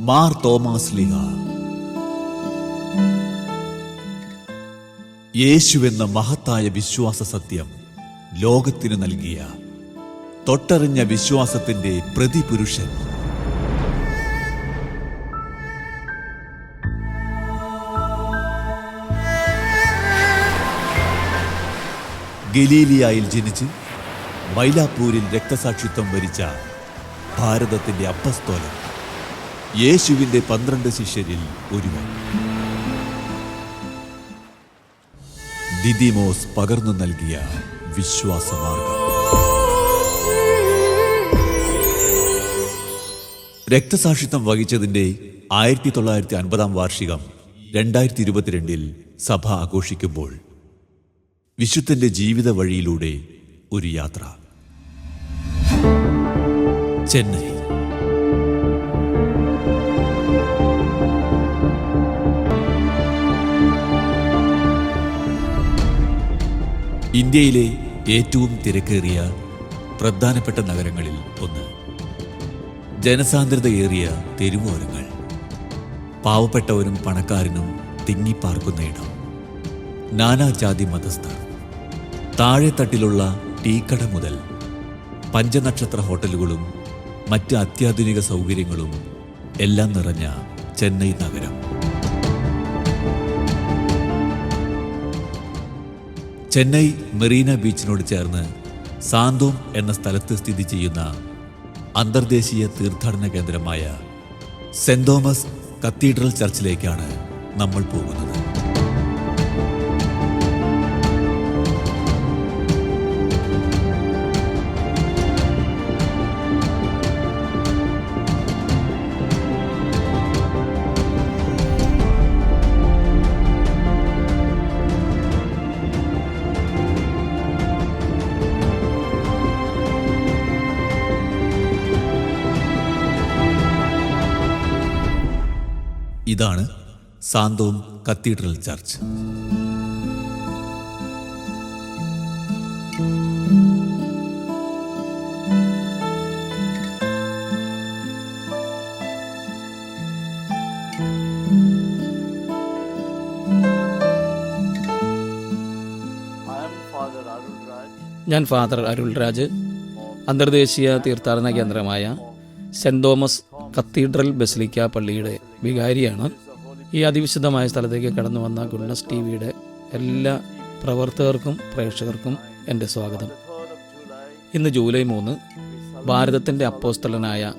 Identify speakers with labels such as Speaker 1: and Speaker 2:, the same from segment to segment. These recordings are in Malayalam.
Speaker 1: മാർ തോമാസ് ലീഹ യേശുവെന്ന മഹത്തായ വിശ്വാസ സത്യം ലോകത്തിനു നൽകിയ തൊട്ടറിഞ്ഞ വിശ്വാസത്തിന്റെ പ്രതിപുരുഷൻ. ഗലീലിയായിൽ ജനിച്ച് മൈലാപ്പൂരിൽ രക്തസാക്ഷിത്വം വരിച്ച ഭാരതത്തിന്റെ അപ്പസ്തോലൻ, യേശുവിന്റെ 12 ശിഷ്യരിൽ ഒരുവൻ. ദിദിമോസ് പകർന്നു നൽകിയ വിശ്വാസമാർഗം. രക്തസാക്ഷിത്വം വഹിച്ചതിന്റെ 1950 വാർഷികം 2022 സഭ ആഘോഷിക്കുമ്പോൾ വിശുദ്ധന്റെ ജീവിത വഴിയിലൂടെ ഒരു യാത്ര. ചെന്നൈ. ഇന്ത്യയിലെ ഏറ്റവും തിരക്കേറിയ പ്രധാനപ്പെട്ട നഗരങ്ങളിൽ ഒന്ന്. ജനസാന്ദ്രതയേറിയ തെരുവോരങ്ങൾ, പാവപ്പെട്ടവരും പണക്കാരനും തിങ്ങിപ്പാർക്കുന്ന ഇടം, നാനാജാതി മതസ്ഥർ, താഴെത്തട്ടിലുള്ള ടീക്കട മുതൽ പഞ്ചനക്ഷത്ര ഹോട്ടലുകളും മറ്റ് അത്യാധുനിക സൗകര്യങ്ങളും എല്ലാം നിറഞ്ഞ ചെന്നൈ നഗരം. ചെന്നൈ മെറീന ബീച്ചിനോട് ചേർന്ന് സാന്തോം എന്ന സ്ഥലത്ത് സ്ഥിതി ചെയ്യുന്ന അന്തർദേശീയ തീർത്ഥാടന കേന്ദ്രമായ സെന്റ് തോമസ് കത്തീഡ്രൽ ചർച്ചിലേക്കാണ് നമ്മൾ പോകുന്നത്. ഇതാണ് സാന്തോം കത്തീഡ്രൽ ചർച്ച്.
Speaker 2: ഞാൻ ഫാദർ അരുൾരാജ്, അന്തർദേശീയ തീർത്ഥാടന കേന്ദ്രമായ സെന്റ് തോമസ് കത്തീഡ്രൽ ബസിലിക്ക പള്ളിയുടെ വികാരിയാണ്. ഈ അതിവിശുദ്ധമായ സ്ഥലത്തേക്ക് കടന്നു വന്ന ഗുഡ്നസ് ടിവിയുടെ എല്ലാ പ്രവർത്തകർക്കും പ്രേക്ഷകർക്കും എൻ്റെ സ്വാഗതം. ഇന്ന് ജൂലൈ 3 ഭാരതത്തിൻ്റെ അപ്പോസ്തലനായ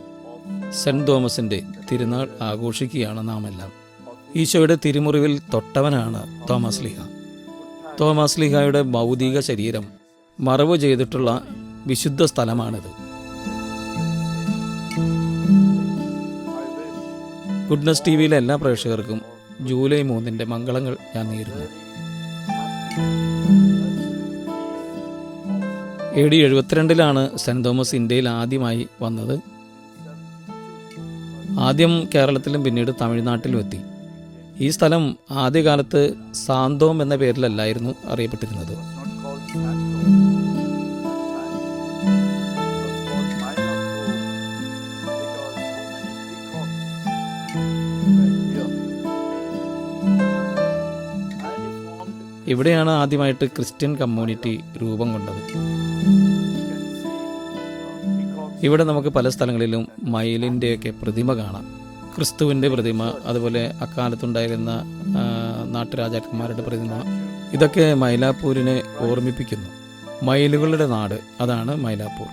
Speaker 2: സെന്റ് തോമസിൻ്റെ തിരുനാൾ ആഘോഷിക്കുകയാണ് നാം എല്ലാം. ഈശോയുടെ തിരുമുറിവിൽ തൊട്ടവനാണ് തോമസ് ലീഹ. തോമസ് ലീഹയുടെ ഭൗതിക ശരീരം മറവ് ചെയ്തിട്ടുള്ള വിശുദ്ധ സ്ഥലമാണിത്. ഗുഡ്നസ് ടിവിയിലെ എല്ലാ പ്രേക്ഷകർക്കും ജൂലൈ 3 മംഗളങ്ങൾ ഞാൻ നേരുന്നു. AD 72 സെന്റ് തോമസ് ഇന്ത്യയിൽ ആദ്യമായി വന്നത്. ആദ്യം കേരളത്തിലും പിന്നീട് തമിഴ്നാട്ടിലും എത്തി. ഈ സ്ഥലം ആദ്യകാലത്ത് സാന്തോം എന്ന പേരിലല്ലായിരുന്നു അറിയപ്പെട്ടിരുന്നത്. ഇവിടെയാണ് ആദ്യമായിട്ട് ക്രിസ്ത്യൻ കമ്മ്യൂണിറ്റി രൂപം കൊണ്ടത്. ഇവിടെ നമുക്ക് പല സ്ഥലങ്ങളിലും മയിലിൻ്റെയൊക്കെ പ്രതിമ കാണാം. ക്രിസ്തുവിൻ്റെ പ്രതിമ, അതുപോലെ അക്കാലത്തുണ്ടായിരുന്ന നാട്ടുരാജാക്കന്മാരുടെ പ്രതിമ, ഇതൊക്കെ മൈലാപ്പൂരിനെ ഓർമ്മിപ്പിക്കുന്നു. മയിലുകളുടെ നാട്, അതാണ് മൈലാപ്പൂർ.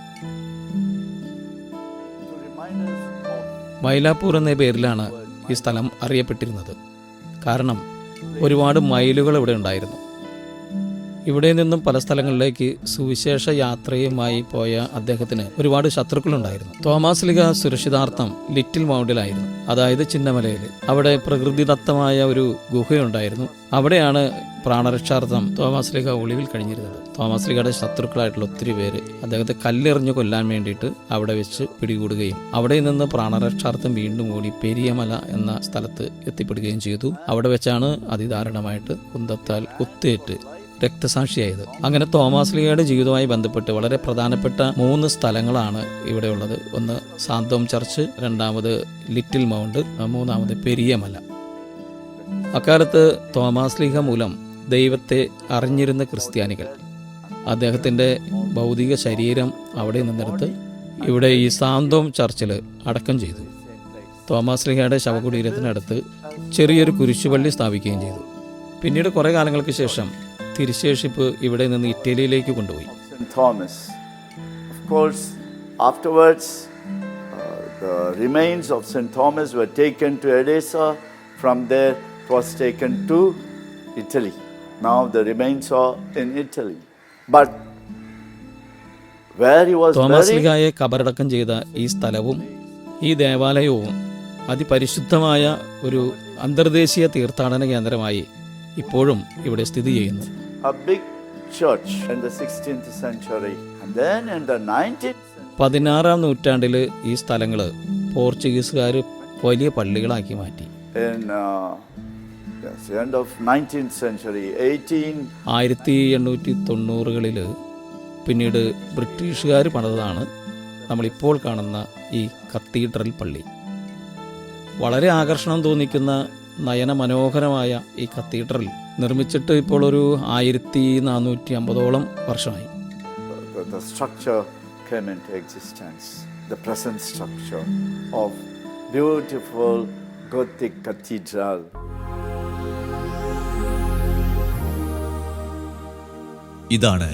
Speaker 2: മൈലാപ്പൂർ എന്ന പേരിലാണ് ഈ സ്ഥലം അറിയപ്പെട്ടിരുന്നത്. കാരണം ഒരുപാട് മയിലുകൾ ഇവിടെ ഉണ്ടായിരുന്നു. ഇവിടെ നിന്നും പല സ്ഥലങ്ങളിലേക്ക് സുവിശേഷ യാത്രയുമായി പോയ അദ്ദേഹത്തിന് ഒരുപാട് ശത്രുക്കളുണ്ടായിരുന്നു. തോമസ് ലീഹ സുരക്ഷിതാർത്ഥം ലിറ്റിൽ മൗണ്ടിലായിരുന്നു, അതായത് ചിന്നമലയിൽ. അവിടെ പ്രകൃതിദത്തമായ ഒരു ഗുഹയുണ്ടായിരുന്നു. അവിടെയാണ് പ്രാണരക്ഷാർത്ഥം തോമസ് ലീഹ ഒളിവിൽ കഴിഞ്ഞിരുന്നത്. തോമസ് ലീഹയുടെ ശത്രുക്കളായിട്ടുള്ള ഒത്തിരി പേര് അദ്ദേഹത്തെ കല്ലെറിഞ്ഞു കൊല്ലാൻ വേണ്ടിയിട്ട് അവിടെ വെച്ച് പിടികൂടുകയും അവിടെ നിന്ന് പ്രാണരക്ഷാർത്ഥം വീണ്ടും ഓടി പെരിയമല എന്ന സ്ഥലത്ത് എത്തിപ്പെടുകയും ചെയ്തു. അവിടെ വെച്ചാണ് അതിദാരുണമായിട്ട് കുന്തത്താൽ കുത്തേറ്റ് രക്തസാക്ഷിയായത്. അങ്ങനെ തോമാസ് ലീഗയുടെ ജീവിതവുമായി ബന്ധപ്പെട്ട് വളരെ പ്രധാനപ്പെട്ട 3 സ്ഥലങ്ങളാണ് ഇവിടെയുള്ളത്. ഒന്ന് സാന്തോം ചർച്ച്, രണ്ടാമത് ലിറ്റിൽ മൗണ്ട്, മൂന്നാമത് പെരിയ മല. അക്കാലത്ത് തോമാസ് ലീഗ മൂലം ദൈവത്തെ അറിഞ്ഞിരുന്ന ക്രിസ്ത്യാനികൾ അദ്ദേഹത്തിൻ്റെ ഭൗതിക ശരീരം അവിടെ നിന്നെടുത്ത് ഇവിടെ ഈ സാന്തോം ചർച്ചിൽ അടക്കം ചെയ്തു. തോമാസ് ലീഗയുടെ ശവകുടീരത്തിനടുത്ത് ചെറിയൊരു കുരിശുപള്ളി സ്ഥാപിക്കുകയും ചെയ്തു. പിന്നീട് കുറേ കാലങ്ങൾക്ക് ശേഷം തിരുശേഷിപ്പ് ഇവിടെ നിന്ന് ഇറ്റലിയിലേക്ക് കൊണ്ടുപോയി.
Speaker 3: Thomas. Of course, afterwards, the remains of St. Thomas were taken to Edessa. From there, it was taken to Italy. Now the remains are in Italy. But where he was
Speaker 2: Thomas
Speaker 3: buried,
Speaker 2: ലീഗയെ കബറടക്കം ചെയ്ത ഈ സ്ഥലവും ഈ ദേവാലയവും അതിപരിശുദ്ധമായ ഒരു അന്തർദേശീയ തീർത്ഥാടന കേന്ദ്രമായി ഇപ്പോഴും ഇവിടെ സ്ഥിതി ചെയ്യുന്നു.
Speaker 3: a big church in the 16th century. And then in the 19th century,
Speaker 2: 16-ാം നൂറ്റാണ്ടിൽ ഈ സ്ഥലങ്ങൾ പോർച്ചുഗീസുകാർ വലിയ പള്ളികളാക്കി മാറ്റി.
Speaker 3: in the end of 19th century,
Speaker 2: 1890-കളിൽ പിന്നീട് ബ്രിട്ടീഷുകാർ പണിതാണ് നമ്മളിപ്പോൾ കാണുന്ന ഈ കത്തീഡ്രൽ പള്ളി. വളരെ ആകർഷണം തോന്നിക്കുന്ന നയനമനോഹരമായ ഈ കത്തീഡ്രൽ നിർമ്മിച്ചിട്ട് ഇപ്പോൾ ഒരു 1450ഓളം വർഷമായി.
Speaker 3: the structure came into existence. The present structure of beautiful Gothic cathedral.
Speaker 1: ഇതാണ്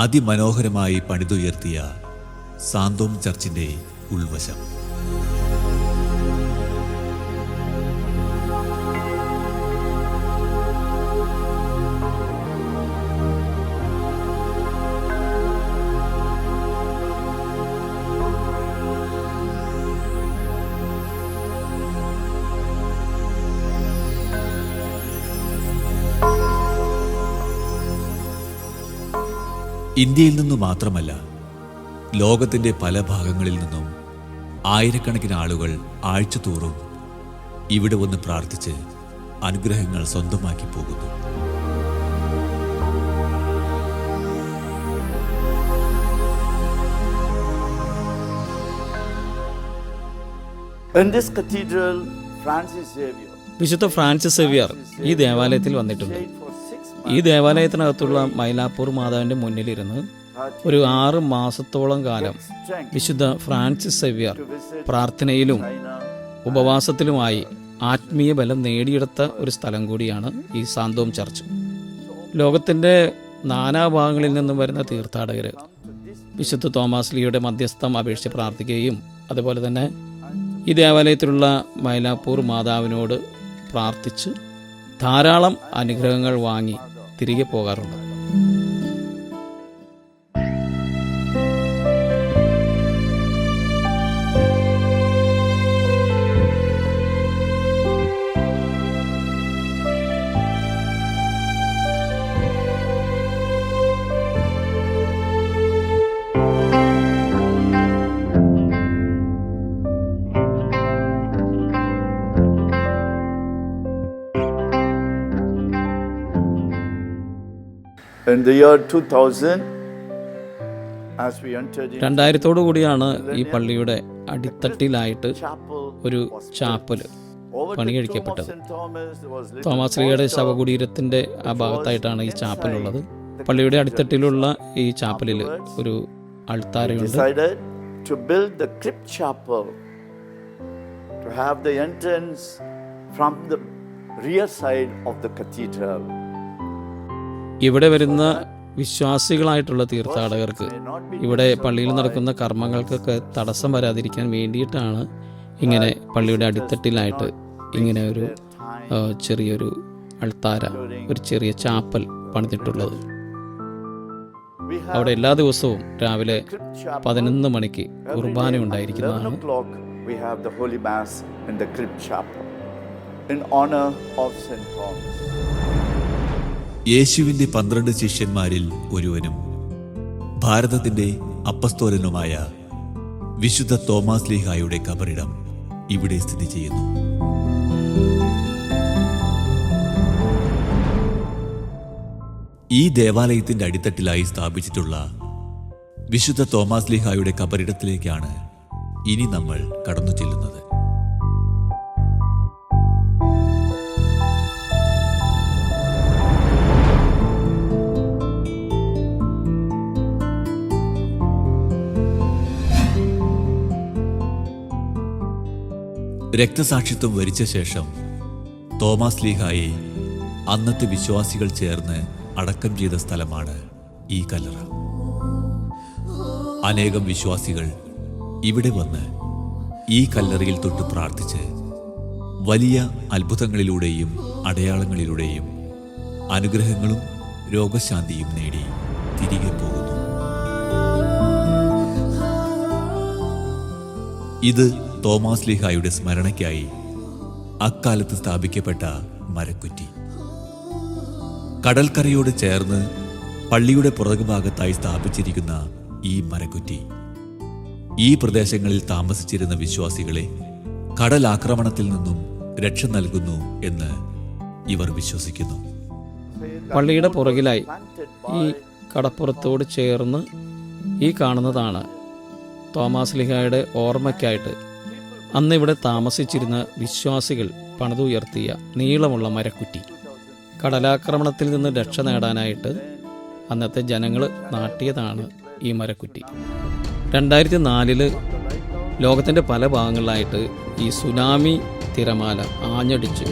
Speaker 1: അതിമനോഹരമായി പണിതുയർത്തിയ സാന്തോം ചർച്ചിന്റെ ഉൾവശം. ഇന്ത്യയിൽ നിന്നു മാത്രമല്ല, ലോകത്തിൻ്റെ പല ഭാഗങ്ങളിൽ നിന്നും ആയിരക്കണക്കിന് ആളുകൾ ആഴ്ചതോറും ഇവിടെ വന്ന് പ്രാർത്ഥിച്ച് അനുഗ്രഹങ്ങൾ സ്വന്തമാക്കി പോകുന്നു.
Speaker 3: In this cathedral, Francis Xavier
Speaker 2: വിശുദ്ധ ഫ്രാൻസിസ് സേവിയർ ഈ ദേവാലയത്തിൽ വന്നിട്ടുണ്ട്.
Speaker 3: stayed for 6 months.
Speaker 2: ഈ ദേവാലയത്തിനകത്തുള്ള മൈലാപ്പൂർ മാതാവിൻ്റെ മുന്നിലിരുന്ന് ഒരു 6 മാസത്തോളം കാലം
Speaker 3: Strength
Speaker 2: വിശുദ്ധ ഫ്രാൻസിസ് സേവിയർ
Speaker 3: to visit
Speaker 2: പ്രാർത്ഥനയിലും
Speaker 3: China.
Speaker 2: ഉപവാസത്തിലുമായി ആത്മീയ ബലം നേടിയെടുത്ത ഒരു സ്ഥലം കൂടിയാണ് ഈ സാന്തോം ചർച്ച്. ലോകത്തിൻ്റെ നാനാഭാഗങ്ങളിൽ നിന്നും വരുന്ന തീർത്ഥാടകർ വിശുദ്ധ തോമാസ് ലീഗയുടെ മധ്യസ്ഥം അപേക്ഷിച്ച് പ്രാർത്ഥിക്കുകയും അതുപോലെ തന്നെ ഈ ദേവാലയത്തിലുള്ള മൈലാപ്പൂർ മാതാവിനോട് പ്രാർത്ഥിച്ച് ധാരാളം അനുഗ്രഹങ്ങൾ വാങ്ങി തിരികെ പോകാറുണ്ട്.
Speaker 3: In the year 2000, as we entered in
Speaker 2: 2000 കൂടിയാണ് ഈ പള്ളിയുടെ അടിത്തട്ടിലായിട്ട്
Speaker 3: chapel,
Speaker 2: ഒരു ചാപ്പൽ
Speaker 3: over
Speaker 2: പണി
Speaker 3: to
Speaker 2: കഴിക്കപ്പെട്ടത്.
Speaker 3: Thomas and Thomas, there was little
Speaker 2: Thomas ലീഗയുടെ
Speaker 3: altar.
Speaker 2: ശവകുടീരത്തിൻ്റെ ആ ഭാഗത്തായിട്ടാണ് ഈ ചാപ്പലുള്ളത്. പള്ളിയുടെ അടിത്തട്ടിലുള്ള ഈ ചാപ്പലിൽ ഒരു അൾത്താരയുണ്ട്.
Speaker 3: Decided to build the crypt chapel, to have the entrance from the rear side of the cathedral.
Speaker 2: ഇവിടെ വരുന്ന വിശ്വാസികളായിട്ടുള്ള തീർത്ഥാടകർക്ക് ഇവിടെ പള്ളിയിൽ നടക്കുന്ന കർമ്മങ്ങൾക്കൊക്കെ തടസ്സം വരാതിരിക്കാൻ വേണ്ടിയിട്ടാണ് ഇങ്ങനെ പള്ളിയുടെ അടിത്തട്ടിലായിട്ട് ഇങ്ങനെ ഒരു ചെറിയൊരു അൾത്താര, ഒരു ചെറിയ ചാപ്പൽ പണിതിട്ടുള്ളത്.
Speaker 3: We have
Speaker 2: അവിടെ എല്ലാ ദിവസവും രാവിലെ
Speaker 3: crypt chapel.
Speaker 2: 11 മണിക്ക്
Speaker 3: Every
Speaker 2: കുർബാന
Speaker 3: day at 11
Speaker 2: ഉണ്ടായിരിക്കുന്നതാണ്.
Speaker 3: o'clock, we have the Holy Mass in the crypt chapel in honor of St. Thomas.
Speaker 1: യേശുവിൻ്റെ 12 ശിഷ്യന്മാരിൽ ഒരുവനും ഭാരതത്തിൻ്റെ അപ്പസ്തോലനുമായ വിശുദ്ധ തോമാസ് ലീഹായുടെ കബറിടം ഇവിടെ സ്ഥിതി ചെയ്യുന്നു. ഈ ദേവാലയത്തിന്റെ അടിത്തട്ടിലായി സ്ഥാപിച്ചിട്ടുള്ള വിശുദ്ധ തോമാസ്ലീഹായുടെ കബറിടത്തിലേക്കാണ് ഇനി നമ്മൾ കടന്നു ചെല്ലുന്നത്. രക്തസാക്ഷിത്വം വരിച്ച ശേഷം തോമാസ്ലീഹായെ അന്നത്തെ വിശ്വാസികൾ ചേർന്ന് അടക്കം ചെയ്ത സ്ഥലമാണ് ഈ കല്ലറ. അനേകം വിശ്വാസികൾ ഇവിടെ വന്ന് ഈ കല്ലറയിൽ തൊട്ട് പ്രാർത്ഥിച്ച് വലിയ അത്ഭുതങ്ങളിലൂടെയും അടയാളങ്ങളിലൂടെയും അനുഗ്രഹങ്ങളും രോഗശാന്തിയും നേടി തിരികെ പോകുന്നു. ഇത് തോമാസ്ലീഹായുടെ സ്മരണയ്ക്കായി അക്കാലത്ത് സ്ഥാപിക്കപ്പെട്ട മരക്കുറ്റി. കടൽക്കരയോട് ചേർന്ന് പള്ളിയുടെ പുറകുഭാഗത്തായി സ്ഥാപിച്ചിരിക്കുന്ന ഈ മരക്കുറ്റി ഈ പ്രദേശങ്ങളിൽ താമസിച്ചിരുന്ന വിശ്വാസികളെ കടലാക്രമണത്തിൽ നിന്നും രക്ഷ നൽകുന്നു എന്ന് ഇവർ വിശ്വസിക്കുന്നു.
Speaker 2: പള്ളിയുടെ പുറകിലായി ഈ കടപ്പുറത്തോട് ചേർന്ന് ഈ കാണുന്നതാണ് തോമാസ്ലീഹായുടെ ഓർമ്മയ്ക്കായിട്ട് അന്ന് ഇവിടെ താമസിച്ചിരുന്ന വിശ്വാസികൾ പണിതുയർത്തിയ നീളമുള്ള മരക്കുറ്റി. കടലാക്രമണത്തിൽ നിന്ന് രക്ഷ നേടാനായിട്ട് അന്നത്തെ ജനങ്ങൾ നാട്ടിയതാണ് ഈ മരക്കുറ്റി. 2004 ലോകത്തിൻ്റെ പല ഭാഗങ്ങളിലായിട്ട് ഈ സുനാമി തിരമാല ആഞ്ഞടിച്ചു.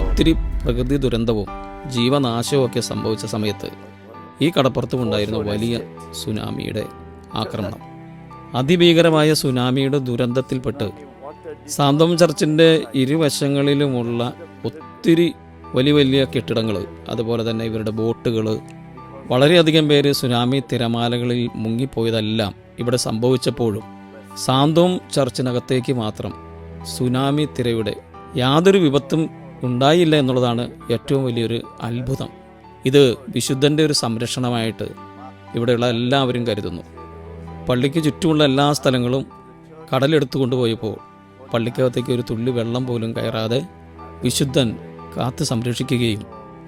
Speaker 2: ഒത്തിരി പ്രകൃതി ദുരന്തവും ജീവനാശവും ഒക്കെ സംഭവിച്ച സമയത്ത് ഈ കടപ്പുറത്തുമുണ്ടായിരുന്ന വലിയ സുനാമിയുടെ ആക്രമണം. അതിഭീകരമായ സുനാമിയുടെ ദുരന്തത്തിൽപ്പെട്ട് സാന്തോം ചർച്ചിൻ്റെ ഇരുവശങ്ങളിലുമുള്ള ഒത്തിരി വലിയ വലിയ കെട്ടിടങ്ങൾ, അതുപോലെ തന്നെ ഇവരുടെ ബോട്ടുകൾ, വളരെയധികം പേര് സുനാമി തിരമാലകളിൽ മുങ്ങിപ്പോയതെല്ലാം ഇവിടെ സംഭവിച്ചപ്പോഴും സാന്തോം ചർച്ചിനകത്തേക്ക് മാത്രം സുനാമി തിരയുടെ യാതൊരു വിപത്തും ഉണ്ടായില്ല എന്നുള്ളതാണ് ഏറ്റവും വലിയൊരു അത്ഭുതം. ഇത് വിശുദ്ധൻ്റെ ഒരു സംരക്ഷണമായിട്ട് ഇവിടെയുള്ള എല്ലാവരും കരുതുന്നു. പള്ളിക്ക് ചുറ്റുമുള്ള എല്ലാ സ്ഥലങ്ങളും കടലെടുത്തു കൊണ്ടുപോയപ്പോൾ പള്ളിക്കകത്തേക്ക് ഒരു തുള്ളി വെള്ളം പോലും കയറാതെ വിശുദ്ധൻ കാത്ത് സംരക്ഷിക്കുകയും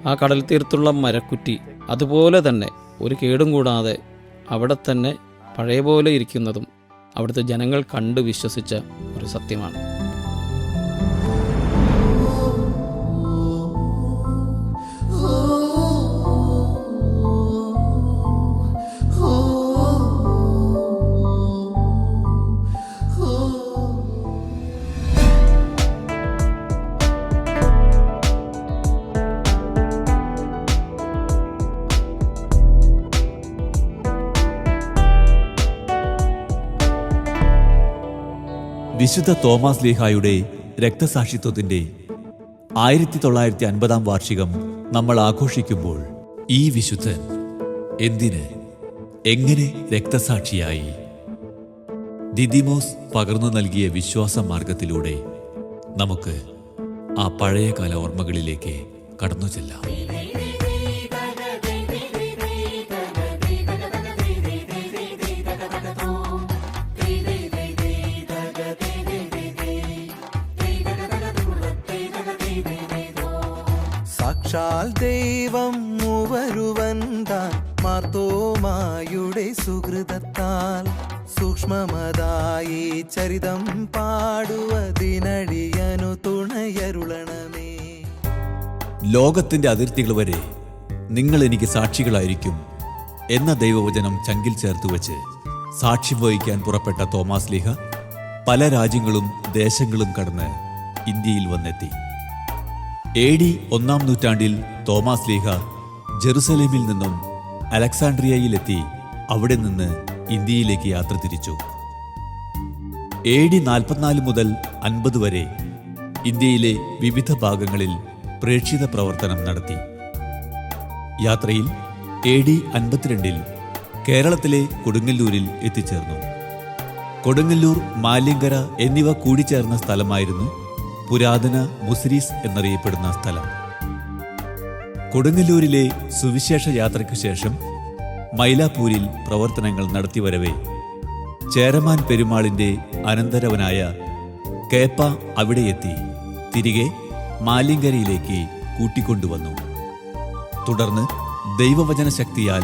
Speaker 2: ആ കടൽ തീരത്തുള്ള മരക്കുറ്റി അതുപോലെ തന്നെ ഒരു കേടും കൂടാതെ അവിടെ തന്നെ പഴയ പോലെ ഇരിക്കുന്നതും അവിടുത്തെ ജനങ്ങൾ കണ്ട് വിശ്വസിച്ച ഒരു സത്യമാണ്.
Speaker 1: വിശുദ്ധ തോമാസ്ലീഹായുടെ രക്തസാക്ഷിത്വത്തിന്റെ 1950 വാർഷികം നമ്മൾ ആഘോഷിക്കുമ്പോൾ ഈ വിശുദ്ധൻ എന്തിന്, എങ്ങനെ രക്തസാക്ഷിയായി? ദിദിമോസ് പകർന്നു നൽകിയ വിശ്വാസ മാർഗത്തിലൂടെ നമുക്ക് ആ പഴയകാല ഓർമ്മകളിലേക്ക് കടന്നു ചെല്ലാം.
Speaker 4: സാക്ഷാൽ ദൈവം മൂവരുവൻ താൻ മാർത്തോമായുടെ സുഹൃതത്താൽ സൂക്ഷ്മമതായി ചരിതം പാടുവതിനടിയനു തുണയരുളണമേ.
Speaker 1: ലോകത്തിന്റെ അതിർത്തികൾ വരെ നിങ്ങൾ എനിക്ക് സാക്ഷികളായിരിക്കും എന്ന ദൈവവചനം ചങ്കിൽ ചേർത്ത് വെച്ച് സാക്ഷ്യം വഹിക്കാൻ പുറപ്പെട്ട തോമാസ്ലീഹ പല രാജ്യങ്ങളും ദേശങ്ങളും കടന്ന് ഇന്ത്യയിൽ വന്നെത്തി. AD 1 നൂറ്റാണ്ടിൽ തോമാസ്ലീഹ ജെറുസലേമിൽ നിന്നും അലക്സാണ്ട്രിയയിലെത്തി അവിടെ നിന്ന് ഇന്ത്യയിലേക്ക് യാത്ര തിരിച്ചു. AD 44 മുതൽ 50 വരെ ഇന്ത്യയിലെ വിവിധ ഭാഗങ്ങളിൽ പ്രേക്ഷിത പ്രവർത്തനം നടത്തി. യാത്രയിൽ AD 52 കേരളത്തിലെ കൊടുങ്ങല്ലൂരിൽ എത്തിച്ചേർന്നു. കൊടുങ്ങല്ലൂർ, മാല്യങ്കര എന്നിവ കൂടിച്ചേർന്ന സ്ഥലമായിരുന്നു പുരാതന മുസിരീസ് എന്നറിയപ്പെടുന്ന സ്ഥലം. കൊടുങ്ങല്ലൂരിലെ സുവിശേഷ യാത്രയ്ക്കു ശേഷം മൈലാപ്പൂരിൽ പ്രവർത്തനങ്ങൾ നടത്തിവരവേ ചേരമാൻ പെരുമാളിന്റെ അനന്തരവനായ കേപ്പ അവിടെ എത്തി തിരികെ മാലിങ്കരയിലേക്ക് കൂട്ടിക്കൊണ്ടുവന്നു. തുടർന്ന് ദൈവവചന ശക്തിയാൽ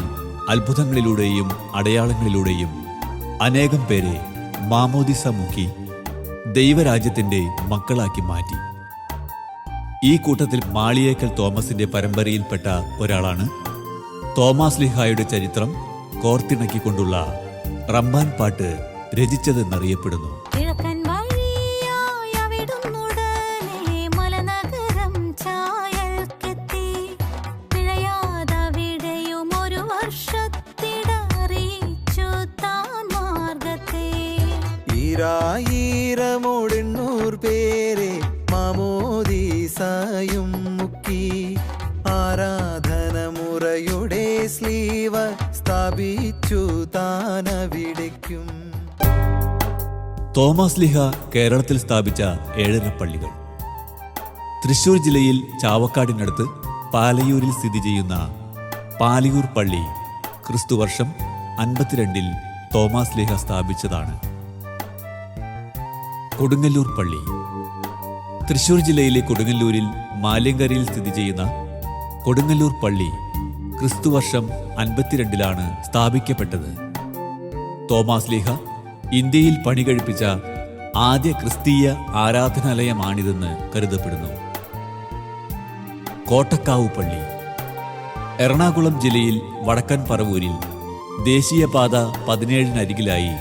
Speaker 1: അത്ഭുതങ്ങളിലൂടെയും അടയാളങ്ങളിലൂടെയും അനേകം പേരെ മാമോദിസ മുക്കി ദൈവരാജ്യത്തിന്റെ മക്കളാക്കി മാറ്റി. ഈ കൂട്ടത്തിൽ മാളിയേക്കൽ തോമസിന്റെ പരമ്പരയിൽപ്പെട്ട ഒരാളാണ് തോമാസ്ലീഹായുടെ ചരിത്രം കോർത്തിണക്കിക്കൊണ്ടുള്ള റമ്പാൻ പാട്ട് രചിച്ചതെന്നറിയപ്പെടുന്നു.
Speaker 5: കിഴക്കൻ വഴിയായി അവിടുന്നുടനെ മലനഗരം ചായൽക്കെത്തി. പിഴയാതവിടെയും ഒരു വർഷത്തിടറിയിച്ചു താൻ മാർഗത്തെ.
Speaker 4: 1000 പേരെ മാമോദീസായും മുക്കി ആരാധന മുറയുടെ സ്ലീവ സ്ഥാപിച്ചു താനവിടയ്ക്കും.
Speaker 1: തോമാസ്ലീഹ കേരളത്തിൽ സ്ഥാപിച്ച 7 പള്ളികൾ. തൃശൂർ ജില്ലയിൽ ചാവക്കാടിനടുത്ത് പാലയൂരിൽ സ്ഥിതി ചെയ്യുന്ന പാലയൂർ പള്ളി ക്രിസ്തുവർഷം 52 തോമാസ്ലീഹ സ്ഥാപിച്ചതാണ്. കൊടുങ്ങല്ലൂർ പള്ളി തൃശൂർ ജില്ലയിലെ കൊടുങ്ങല്ലൂരിൽ മാലിങ്കരയിൽ സ്ഥിതി ചെയ്യുന്ന കൊടുങ്ങല്ലൂർ പള്ളി ക്രിസ്തുവർഷം 52 സ്ഥാപിക്കപ്പെട്ടത്. തോമാസ്ലീഹ ഇന്ത്യയിൽ പണി കഴിപ്പിച്ച ആദ്യ ക്രിസ്തീയ ആരാധനാലയമാണിതെന്ന് കരുതപ്പെടുന്നു. കോട്ടക്കാവ് പള്ളി എറണാകുളം ജില്ലയിൽ വടക്കൻ പറവൂരിൽ ദേശീയപാത 17-നരികിലായി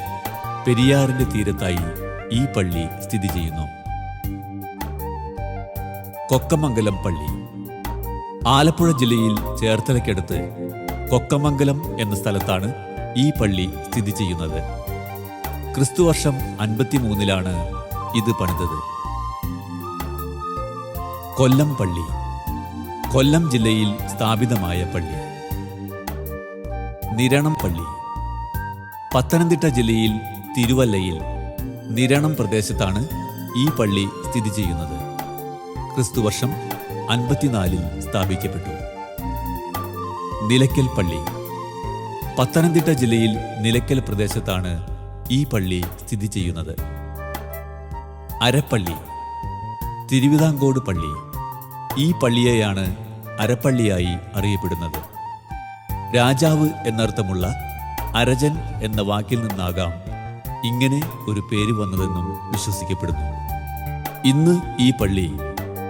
Speaker 1: പെരിയാറിന്റെ തീരത്തായി ഈ പള്ളി സ്ഥിതി ചെയ്യുന്നു. കൊക്കമംഗലം പള്ളി ആലപ്പുഴ ജില്ലയിൽ ചേർത്തലയ്ക്കടുത്ത് കൊക്കമംഗലം എന്ന സ്ഥലത്താണ് ഈ പള്ളി സ്ഥിതി ചെയ്യുന്നത്. ക്രിസ്തുവർഷം 53 ഇത് പണിതത്. കൊല്ലം പള്ളി കൊല്ലം ജില്ലയിൽ സ്ഥാപിതമായ പള്ളി. നിരണം പള്ളി പത്തനംതിട്ട ജില്ലയിൽ തിരുവല്ലയിൽ നിരണം പ്രദേശത്താണ് ഈ പള്ളി സ്ഥിതി ചെയ്യുന്നത്. ക്രിസ്തുവർഷം 54 സ്ഥാപിക്കപ്പെട്ടു. നിലയ്ക്കൽ പള്ളി പത്തനംതിട്ട ജില്ലയിൽ നിലയ്ക്കൽ പ്രദേശത്താണ് ഈ പള്ളി സ്ഥിതി ചെയ്യുന്നത്. അരപ്പള്ളി തിരുവിതാംകോട് പള്ളി ഈ പള്ളിയെയാണ് അരപ്പള്ളിയായി അറിയപ്പെടുന്നത്. രാജാവ് എന്നർത്ഥമുള്ള അരജൻ എന്ന വാക്കിൽ നിന്നാകാം ഇങ്ങനെ ഒരു പേര് വന്നതെന്നും വിശ്വസിക്കപ്പെടുന്നു. ഇന്ന് ഈ പള്ളി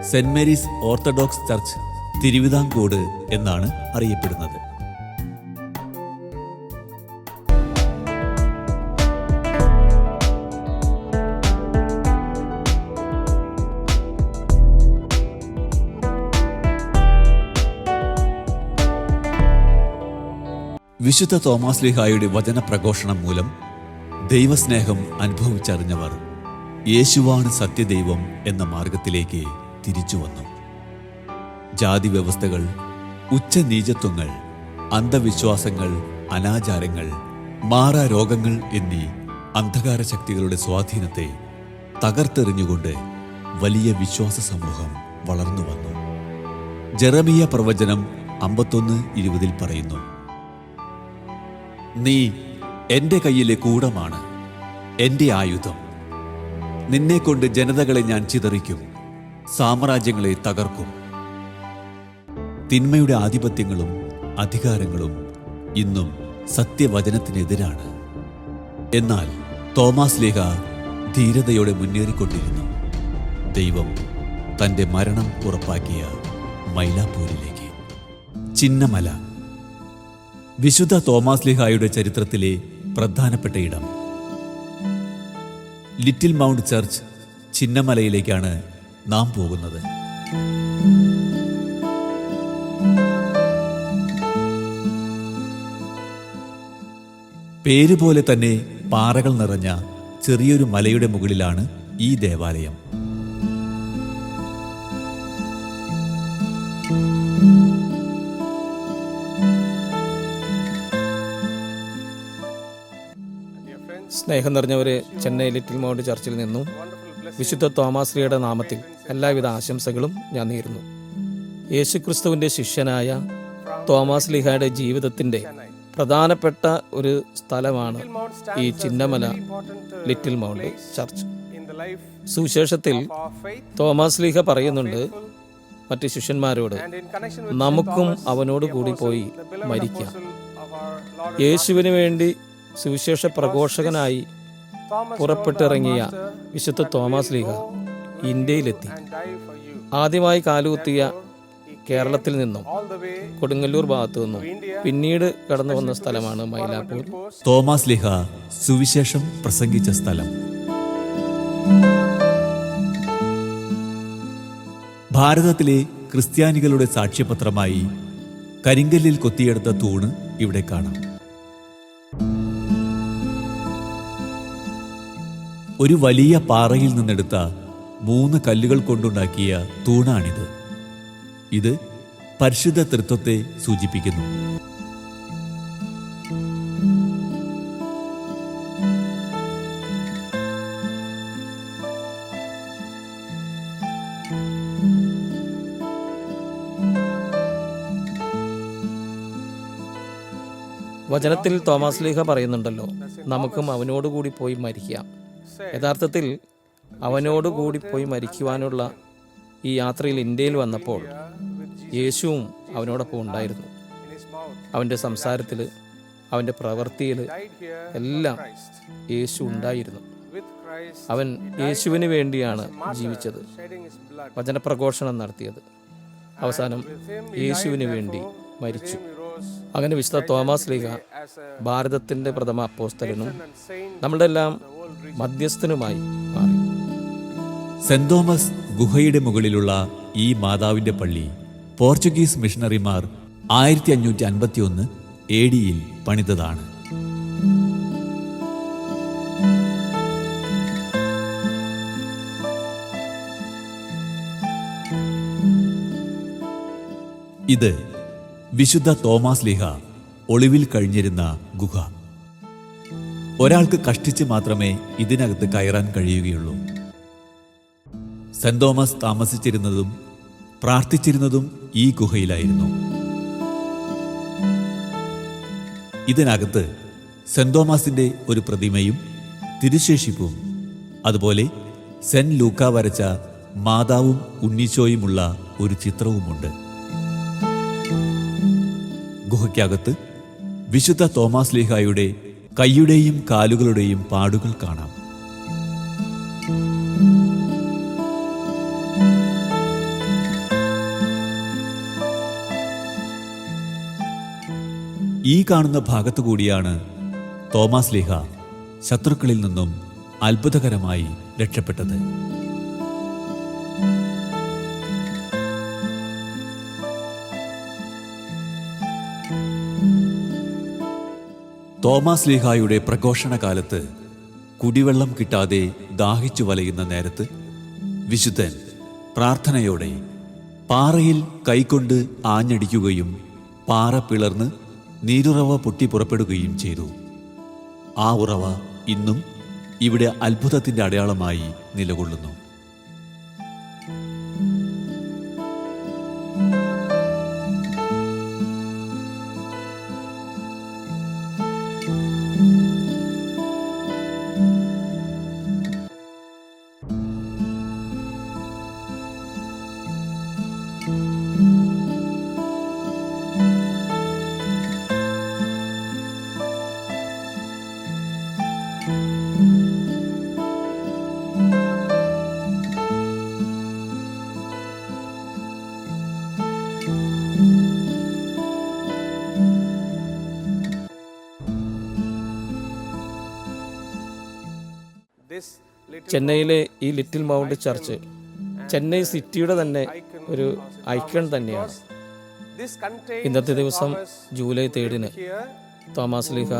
Speaker 1: saint Mary's orthodox church Thiruvithamcode എന്നാണ് അറിയപ്പെടുന്നത്. വിശുദ്ധ തോമാസ്ലീഹായുടെ വചനപ്രഘോഷണം മൂലം ദൈവസ്നേഹം അനുഭവിച്ചറിഞ്ഞവർ യേശുവാണ് സത്യദൈവം എന്ന മാർഗത്തിലേക്ക് തിരിച്ചുവന്നു. ജാതി വ്യവസ്ഥകൾ, ഉച്ചനീചത്വങ്ങൾ, അന്ധവിശ്വാസങ്ങൾ, അനാചാരങ്ങൾ, മാറാരോഗങ്ങൾ എന്നീ അന്ധകാര ശക്തികളുടെ സ്വാധീനത്തെ തകർത്തെറിഞ്ഞുകൊണ്ട് വലിയ വിശ്വാസ സമൂഹം വളർന്നു വന്നു. ജെറമിയ പ്രവചനം 51:20 പറയുന്നു, നീ എന്റെ കയ്യിലെ കൂടമാണ്, എന്റെ ആയുധം. നിന്നെക്കൊണ്ട് ജനതകളെ ഞാൻ ചിതറിക്കും, സാമ്രാജ്യങ്ങളെ തകർക്കും. തിന്മയുടെ ആധിപത്യങ്ങളും അധികാരങ്ങളും ഇന്നും സത്യവചനത്തിനെതിരാണ്. എന്നാൽ തോമാസ്ലീഹ ധീരതയോടെ മുന്നേറിക്കൊണ്ടിരുന്നു. ദൈവം തന്റെ മരണം ഉറപ്പാക്കിയ മൈലാപ്പൂരിലേക്ക്. ചിന്നമല വിശുദ്ധ തോമാസ്ലീഹായുടെ ചരിത്രത്തിലെ പ്രധാനപ്പെട്ട ഇടം. ലിറ്റിൽ മൗണ്ട് ചർച്ച് ചിന്നമലയിലേക്കാണ് നാം പോകുന്നത്. പേരുപോലെ തന്നെ പാറകൾ നിറഞ്ഞ ചെറിയൊരു മലയുടെ മുകളിലാണ് ഈ ദേവാലയം.
Speaker 2: സ്നേഹം നിറഞ്ഞവരെ, ചെന്നൈ ലിറ്റിൽ മൗണ്ട് ചർച്ചിൽ നിന്നും വിശുദ്ധ തോമാസ്ലീഹയുടെ നാമത്തിൽ എല്ലാവിധ ആശംസകളും ഞാൻ നേരുന്നു. യേശുക്രിസ്തുവിൻ്റെ ശിഷ്യനായ തോമാസ്ലീഹയുടെ ജീവിതത്തിൻ്റെ പ്രധാനപ്പെട്ട ഒരു സ്ഥലമാണ് ഈ ചിന്നമല ലിറ്റിൽ മൗണ്ട് ചർച്ച്. സുവിശേഷത്തിൽ തോമാസ് ലീഹ പറയുന്നുണ്ട് മറ്റ് ശിഷ്യന്മാരോട്, നമുക്കും അവനോട് കൂടി പോയി മരിക്കാം. യേശുവിന് വേണ്ടി സുവിശേഷ പ്രഘോഷകനായി പുറപ്പെട്ടിറങ്ങിയ വിശുദ്ധ തോമാസ് ലീഹ ഇന്ത്യയിലെത്തി. ആദ്യമായി കാലുകുത്തിയ കേരളത്തിൽ നിന്നും കൊടുങ്ങല്ലൂർ ഭാഗത്തു നിന്നും പിന്നീട് കടന്നു വന്ന സ്ഥലമാണ് മൈലാപ്പൂർ.
Speaker 1: തോമാസ് ലീഹ സുവിശേഷം പ്രസംഗിച്ച സ്ഥലം. ഭാരതത്തിലെ ക്രിസ്ത്യാനികളുടെ സാക്ഷ്യപത്രമായി കരിങ്കല്ലിൽ കൊത്തിയെടുത്ത തൂണ് ഇവിടെ കാണാം. ഒരു വലിയ പാറയിൽ നിന്നെടുത്ത 3 കല്ലുകൾ കൊണ്ടുണ്ടാക്കിയ തൂണാണിത്. ഇത് പരിശുദ്ധ തൃത്വത്തെ സൂചിപ്പിക്കുന്നു.
Speaker 2: വചനത്തിൽ തോമാസ് ലീഹ പറയുന്നുണ്ടല്ലോ, നമുക്കും അവനോടുകൂടി പോയി മരിക്കാം. യഥാർത്ഥത്തിൽ അവനോടുകൂടി പോയി മരിക്കുവാനുള്ള ഈ യാത്രയിൽ ഇന്ത്യയിൽ വന്നപ്പോൾ യേശുവും അവനോടൊപ്പം ഉണ്ടായിരുന്നു. അവൻ്റെ സംസാരത്തിൽ, അവൻ്റെ പ്രവൃത്തിയിൽ എല്ലാം യേശു ഉണ്ടായിരുന്നു. അവൻ യേശുവിന് വേണ്ടിയാണ് ജീവിച്ചത്, വചനപ്രഘോഷണം നടത്തിയത്, അവസാനം യേശുവിന് വേണ്ടി മരിച്ചു. അങ്ങനെ വിശുദ്ധ തോമാസ് ലീഹ ഭാരതത്തിൻ്റെ പ്രഥമ അപ്പോസ്തലനും നമ്മളുടെ എല്ലാം മധ്യസ്ഥനുമായി മാറി.
Speaker 1: സെന്റ് തോമസ് ഗുഹയുടെ മുകളിലുള്ള ഈ മാതാവിന്റെ പള്ളി പോർച്ചുഗീസ് മിഷണറിമാർ 1551 AD പണിതതാണ്. ഇത് വിശുദ്ധ തോമാസ് ലീഹ ഒളിവിൽ കഴിഞ്ഞിരുന്ന ഗുഹ. ഒരാൾക്ക് കഷ്ടിച്ച് മാത്രമേ ഇതിനകത്ത് കയറാൻ കഴിയുകയുള്ളൂ. സെന്റ് തോമസ് താമസിച്ചിരുന്നതും പ്രാർത്ഥിച്ചിരുന്നതും ഈ ഗുഹയിലായിരുന്നു. ഇതിനകത്ത് സെന്റ് തോമസിന്റെ ഒരു പ്രതിമയും തിരുശേഷിപ്പും അതുപോലെ സെന്റ് ലൂക്ക വരച്ച മാതാവും ഉണ്ണീശോയുമുള്ള ഒരു ചിത്രവുമുണ്ട്. ഗുഹയ്ക്കകത്ത് വിശുദ്ധ തോമാസ് ലീഹായുടെ കൈയുടെയും കാലുകളുടെയും പാടുകൾ കാണാം. ഈ കാണുന്ന ഭാഗത്തു കൂടിയാണ് തോമാസ് ലീഹ ശത്രുക്കളിൽ നിന്നും അത്ഭുതകരമായി രക്ഷപ്പെട്ടത്. തോമാസ് ലീഹായുടെ പ്രഘോഷണ കാലത്ത് കുടിവെള്ളം കിട്ടാതെ ദാഹിച്ചു വലയുന്ന നേരത്ത് വിശുദ്ധൻ പ്രാർത്ഥനയോടെ പാറയിൽ കൈകൊണ്ട് ആഞ്ഞടിക്കുകയും പാറ പിളർന്ന് നീരുറവ പൊട്ടി പുറപ്പെടുകയും ചെയ്തു. ആ ഉറവ ഇന്നും ഇവിടെ അത്ഭുതത്തിന്റെ അടയാളമായി നിലകൊള്ളുന്നു.
Speaker 2: ചെന്നൈയിലെ ഈ ലിറ്റിൽ മൗണ്ട് ചർച്ച് ചെന്നൈ സിറ്റിയുടെ തന്നെ ഒരു ഐക്കൺ തന്നെയാണ്. ഇന്നത്തെ ദിവസം ജൂലൈ 3 തോമാസ് ലീഹ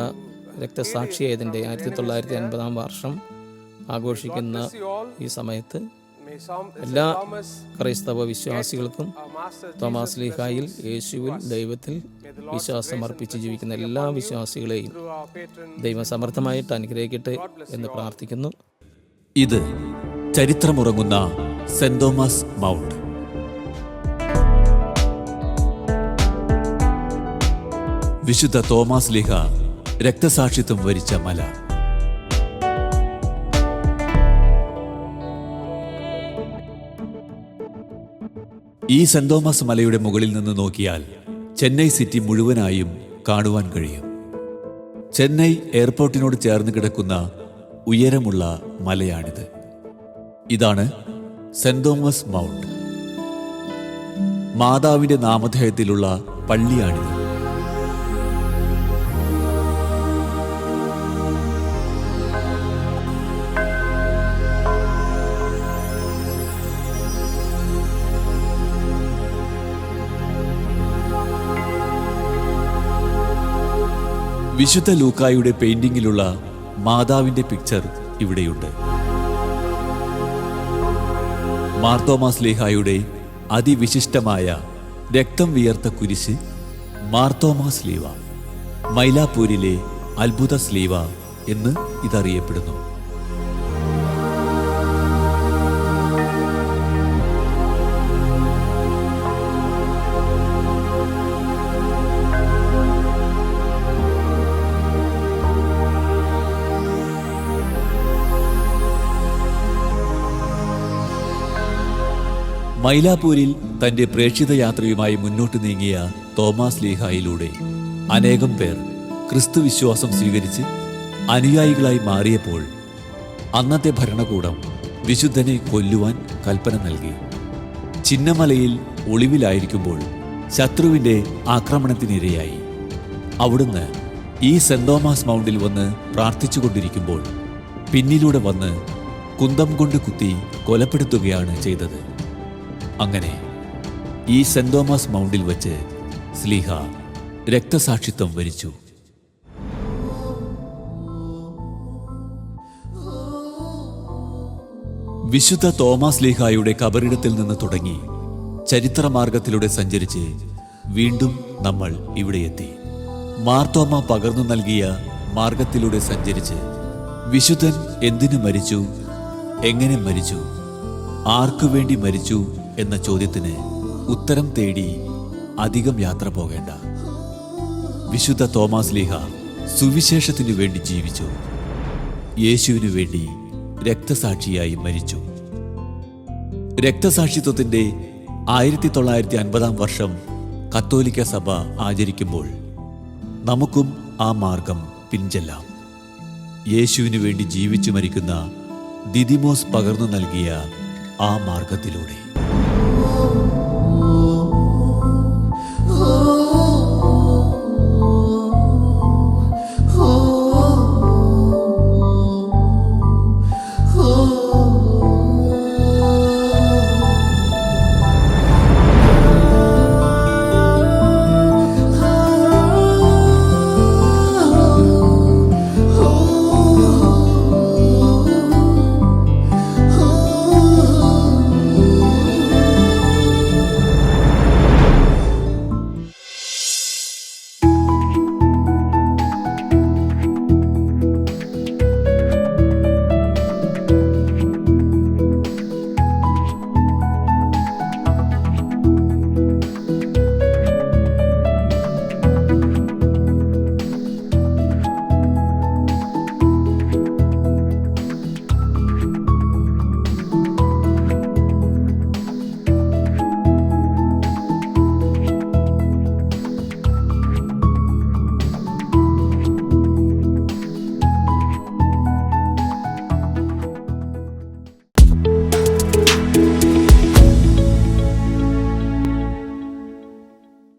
Speaker 2: രക്തസാക്ഷിയായതിൻ്റെ 1950 വർഷം ആഘോഷിക്കുന്ന ഈ സമയത്ത് എല്ലാ ക്രൈസ്തവ വിശ്വാസികൾക്കും തോമാസ് ലീഹായിൽ, യേശുവിൽ, ദൈവത്തിൽ വിശ്വാസമർപ്പിച്ച് ജീവിക്കുന്ന എല്ലാ വിശ്വാസികളെയും ദൈവം സമർത്ഥമായിട്ട് അനുഗ്രഹിക്കട്ടെ എന്ന് പ്രാർത്ഥിക്കുന്നു.
Speaker 1: ഇത് ചരിത്രമുറങ്ങുന്ന സെന്റ് തോമസ് മൗണ്ട്. വിശുദ്ധ തോമാസ് ലീഹ രക്തസാക്ഷിത്വം വരിച്ച മല. ഈ സെന്റ് തോമസ് മലയുടെ മുകളിൽ നിന്ന് നോക്കിയാൽ ചെന്നൈ സിറ്റി മുഴുവനായും കാണുവാൻ കഴിയും. ചെന്നൈ എയർപോർട്ടിനോട് ചേർന്ന് കിടക്കുന്ന ഉയരമുള്ള മലയാണിത്. ഇതാണ് സെന്റ് തോമസ് മൗണ്ട്. മാതാവിന്റെ നാമധേയത്തിലുള്ള പള്ളിയാണിത്. വിശുദ്ധ ലൂക്കായുടെ പെയിന്റിങ്ങിലുള്ള മാതാവിന്റെ പിക്ചർ ഇവിടെയുണ്ട്. മാർത്തോമാ സ്ലീഹായുടെ അതിവിശിഷ്ടമായ രക്തം വിയർത്ത കുരിശ് മാർത്തോമാ സ്ലീവ, മൈലാപ്പൂരിലെ അത്ഭുത സ്ലീവ എന്ന് ഇതറിയപ്പെടുന്നു. മൈലാപ്പൂരിൽ തന്റെ പ്രേക്ഷിത യാത്രയുമായി മുന്നോട്ട് നീങ്ങിയ തോമാസ് ലീഹായിലൂടെ അനേകം പേർ ക്രിസ്തുവിശ്വാസം സ്വീകരിച്ച് അനുയായികളായി മാറിയപ്പോൾ അന്നത്തെ ഭരണകൂടം വിശുദ്ധനെ കൊല്ലുവാൻ കൽപ്പന നൽകി. ചിന്നമലയിൽ ഒളിവിലായിരിക്കുമ്പോൾ ശത്രുവിന്റെ ആക്രമണത്തിനിരയായി. അവിടുന്ന് ഈ സെന്റ് തോമസ് മൗണ്ടിൽ വന്ന് പ്രാർത്ഥിച്ചുകൊണ്ടിരിക്കുമ്പോൾ പിന്നിലൂടെ വന്ന് കുന്തം കൊണ്ട് കുത്തി കൊലപ്പെടുത്തുകയാണ് ചെയ്തത്. അങ്ങനെ ഈ സെന്റ് തോമസ് മൗണ്ടിൽ വച്ച് സ്ലീഹ രക്തസാക്ഷിത്വം വരിച്ചു. വിശുദ്ധ തോമാസ് ലീഹായുടെ കബറിടത്തിൽ നിന്ന് തുടങ്ങി ചരിത്രമാർഗത്തിലൂടെ സഞ്ചരിച്ച് വീണ്ടും നമ്മൾ ഇവിടെ എത്തി. മാർത്തോമ പകർന്നു നൽകിയ മാർഗത്തിലൂടെ സഞ്ചരിച്ച് വിശുദ്ധൻ എന്തിനു മരിച്ചു, എങ്ങനെ മരിച്ചു, ആർക്കു വേണ്ടി മരിച്ചു എന്ന ചോദ്യത്തിന് ഉത്തരം തേടി അധികം യാത്ര പോകേണ്ട. വിശുദ്ധ തോമാസ് ലീഹ സുവിശേഷത്തിനു വേണ്ടി ജീവിച്ചു. യേശുവിനു വേണ്ടി രക്തസാക്ഷിയായി മരിച്ചു. രക്തസാക്ഷിത്വത്തിന്റെ 1950 വർഷം കത്തോലിക്ക സഭ ആചരിക്കുമ്പോൾ നമുക്കും ആ മാർഗം പിൻചെല്ലാം. യേശുവിനു വേണ്ടി ജീവിച്ചു മരിക്കുന്ന ദിദിമോസ് പകർന്നു നൽകിയ ആ മാർഗത്തിലൂടെ.